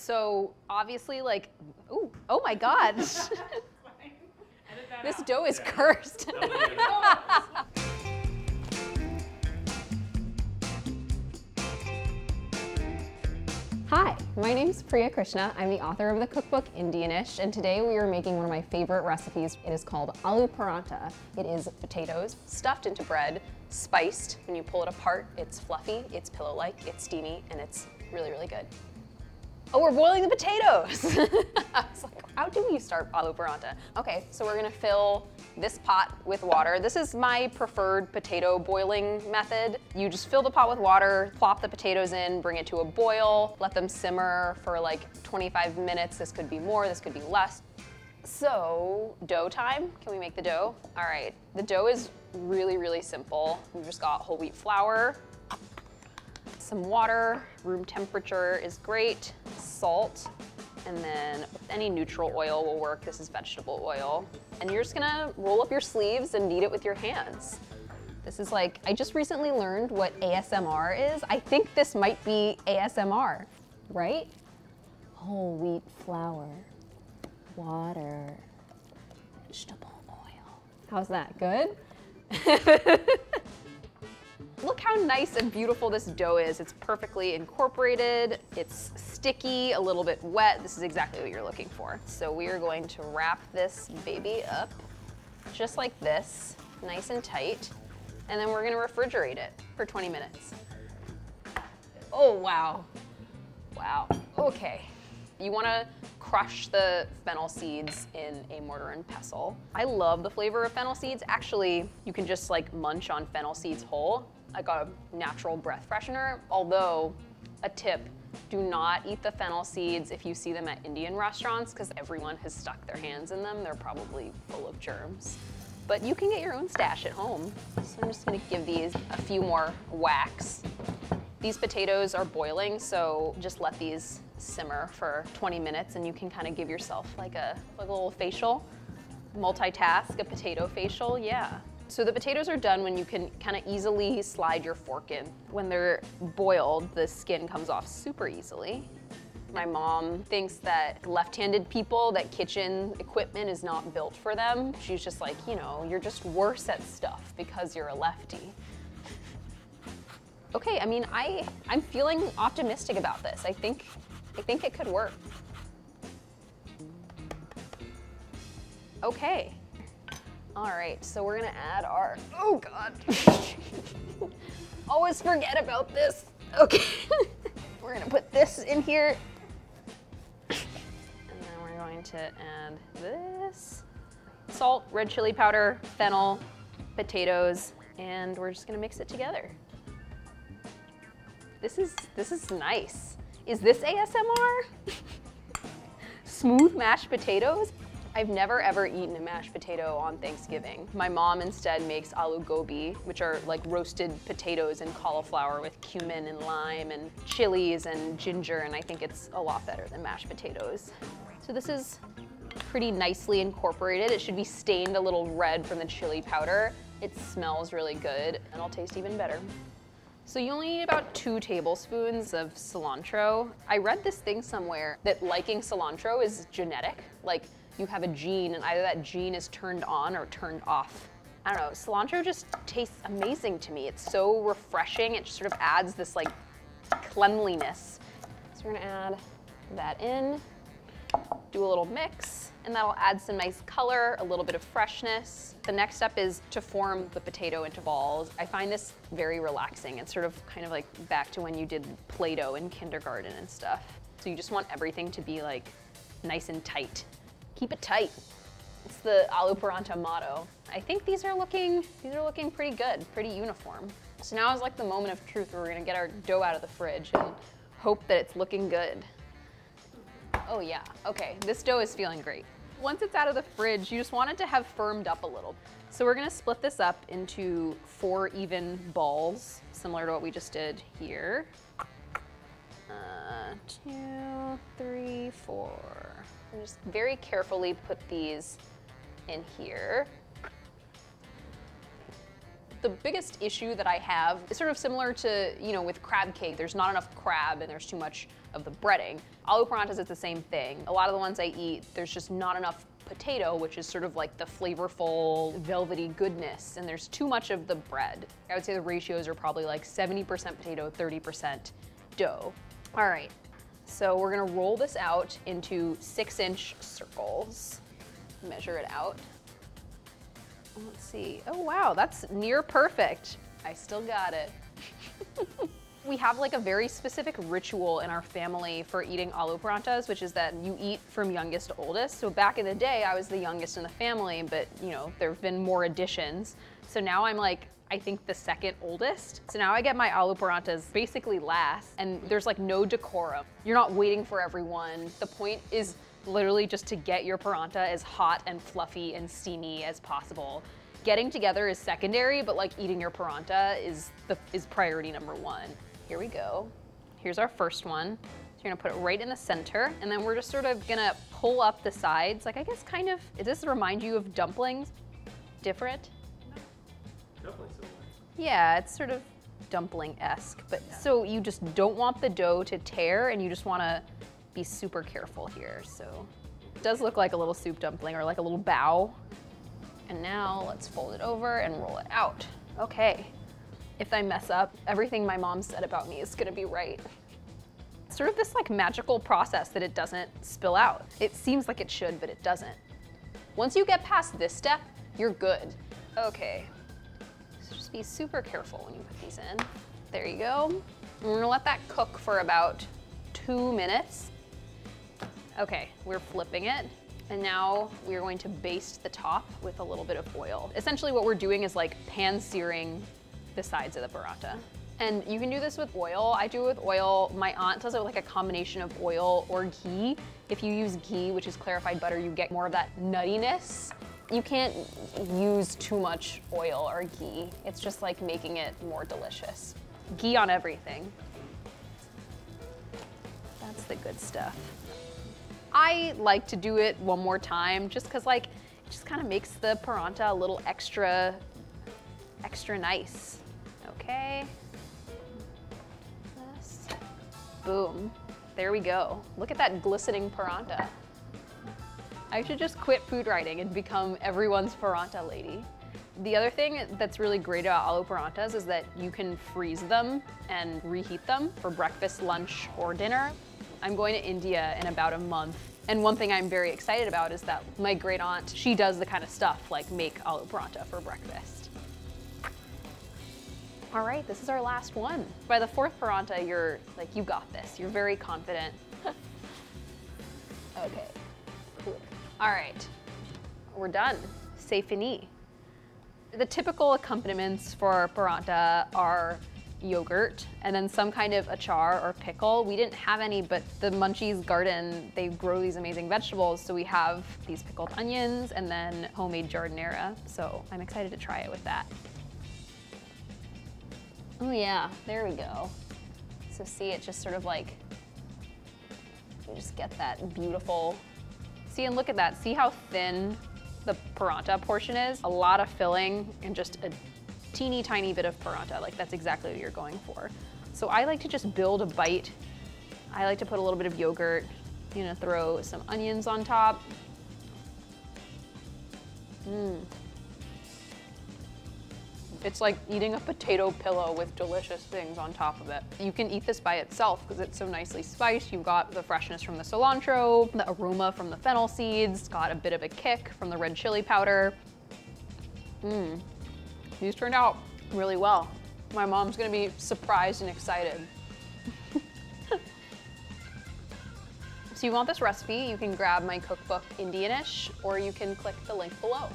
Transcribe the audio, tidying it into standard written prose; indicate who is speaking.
Speaker 1: So obviously like, ooh, oh my God. This dough is cursed. Hi, my name's Priya Krishna. I'm the author of the cookbook Indianish, and today we are making one of my favorite recipes. It is called aloo paratha. It is potatoes stuffed into bread, spiced. When you pull it apart, it's fluffy, it's pillow-like, it's steamy, and it's really, really good. Oh, we're boiling the potatoes. I was like, how do you start aloo paratha? Okay, so we're gonna fill this pot with water. This is my preferred potato boiling method. You just fill the pot with water, plop the potatoes in, bring it to a boil, let them simmer for like 25 minutes. This could be more, this could be less. So, dough time. Can we make the dough? All right, the dough is really, really simple. We've just got whole wheat flour, some water, room temperature is great, salt, and then any neutral oil will work. This is vegetable oil. And you're just gonna roll up your sleeves and knead it with your hands. This is like, I just recently learned what ASMR is. I think this might be ASMR, right? Whole wheat flour, water, vegetable oil. How's that, good? Look how nice and beautiful this dough is. It's perfectly incorporated. It's sticky, a little bit wet. This is exactly what you're looking for. So we are going to wrap this baby up just like this, nice and tight. And then we're gonna refrigerate it for 20 minutes. Oh, wow. Wow, okay. You wanna crush the fennel seeds in a mortar and pestle. I love the flavor of fennel seeds. Actually, you can just like munch on fennel seeds whole, like a natural breath freshener. Although, a tip, do not eat the fennel seeds if you see them at Indian restaurants, because everyone has stuck their hands in them. They're probably full of germs. But you can get your own stash at home. So I'm just gonna give these a few more whacks. These potatoes are boiling, so just let these simmer for 20 minutes and you can kind of give yourself like a little facial. Multitask, a potato facial, yeah. So the potatoes are done when you can kind of easily slide your fork in. When they're boiled, the skin comes off super easily. My mom thinks that left-handed people, that kitchen equipment is not built for them. She's just like, you know, you're just worse at stuff because you're a lefty. Okay, I mean, I'm feeling optimistic about this. I think it could work. Okay. All right, so we're gonna add our, oh God. Always forget about this. Okay. We're gonna put this in here. And then we're going to add this. Salt, red chili powder, fennel, potatoes, and we're just gonna mix it together. This is nice. Is this ASMR? Smooth mashed potatoes? I've never ever eaten a mashed potato on Thanksgiving. My mom instead makes aloo gobi, which are like roasted potatoes and cauliflower with cumin and lime and chilies and ginger, and I think it's a lot better than mashed potatoes. So this is pretty nicely incorporated. It should be stained a little red from the chili powder. It smells really good and it'll taste even better. So you only need about 2 tablespoons of cilantro. I read this thing somewhere that liking cilantro is genetic. Like you have a gene and either that gene is turned on or turned off. I don't know, cilantro just tastes amazing to me. It's so refreshing. It just sort of adds this like cleanliness. So we're gonna add that in, do a little mix, and that'll add some nice color, a little bit of freshness. The next step is to form the potato into balls. I find this very relaxing. It's sort of kind of like back to when you did Play-Doh in kindergarten and stuff. So you just want everything to be like nice and tight. Keep it tight. It's the aloo paratha motto. I think these are looking pretty good, pretty uniform. So now is like the moment of truth where we're gonna get our dough out of the fridge and hope that it's looking good. Oh yeah, okay, this dough is feeling great. Once it's out of the fridge, you just want it to have firmed up a little. So we're gonna split this up into 4 even balls, similar to what we just did here. 2, 3, 4. And just very carefully put these in here. The biggest issue that I have is sort of similar to, you know, with crab cake. There's not enough crab and there's too much of the breading. Aloo paranthas is the same thing. A lot of the ones I eat, there's just not enough potato, which is sort of like the flavorful, velvety goodness, and there's too much of the bread. I would say the ratios are probably like 70% potato, 30% dough. All right, so we're gonna roll this out into 6-inch circles. Measure it out. Let's see. Oh wow, that's near perfect. I still got it. We have like a very specific ritual in our family for eating aloo paranthas, which is that you eat from youngest to oldest. So back in the day, I was the youngest in the family, but you know, there have been more additions. So now I'm like, I think the second oldest. So now I get my aloo paranthas basically last, and there's like no decorum. You're not waiting for everyone. The point is literally just to get your parantha as hot and fluffy and steamy as possible. Getting together is secondary, but like eating your parantha is priority number one. Here we go. Here's our first one. So you're gonna put it right in the center, and then we're just sort of gonna pull up the sides. Like I guess kind of, does this remind you of dumplings? Different?
Speaker 2: Definitely similar.
Speaker 1: Yeah, it's sort of dumpling-esque, but so you just don't want the dough to tear, and you just wanna be super careful here. So it does look like a little soup dumpling or like a little bow. And now let's fold it over and roll it out. Okay. If I mess up, everything my mom said about me is gonna be right. It's sort of this like magical process that it doesn't spill out. It seems like it should, but it doesn't. Once you get past this step, you're good. Okay, so just be super careful when you put these in. There you go. And we're gonna let that cook for about 2 minutes. Okay, we're flipping it. And now we're going to baste the top with a little bit of oil. Essentially what we're doing is like pan searing the sides of the parantha. And you can do this with oil. I do it with oil. My aunt does it with like a combination of oil or ghee. If you use ghee, which is clarified butter, you get more of that nuttiness. You can't use too much oil or ghee. It's just like making it more delicious. Ghee on everything. That's the good stuff. I like to do it one more time just cause like, it just kind of makes the parantha a little extra nice. Okay. This. Boom. There we go. Look at that glistening parantha. I should just quit food writing and become everyone's parantha lady. The other thing that's really great about aloo paranthas is that you can freeze them and reheat them for breakfast, lunch, or dinner. I'm going to India in about a month, and one thing I'm very excited about is that my great aunt, she does the kind of stuff like make aloo parantha for breakfast. All right, this is our last one. By the fourth parantha, you're like, you got this. You're very confident. Okay, cool. All right, we're done. C'est fini. The typical accompaniments for parantha are yogurt and then some kind of achar or pickle. We didn't have any, but the Munchies garden, they grow these amazing vegetables. So we have these pickled onions and then homemade giardiniera. So I'm excited to try it with that. Oh yeah, there we go. So see, it just sort of like, you just get that beautiful, see, and look at that. See how thin the parantha portion is? A lot of filling and just a teeny tiny bit of parantha. Like that's exactly what you're going for. So I like to just build a bite. I like to put a little bit of yogurt, you know, throw some onions on top. It's like eating a potato pillow with delicious things on top of it. You can eat this by itself because it's so nicely spiced. You've got the freshness from the cilantro, the aroma from the fennel seeds, got a bit of a kick from the red chili powder. These turned out really well. My mom's gonna be surprised and excited. So you want this recipe, you can grab my cookbook Indianish, or you can click the link below.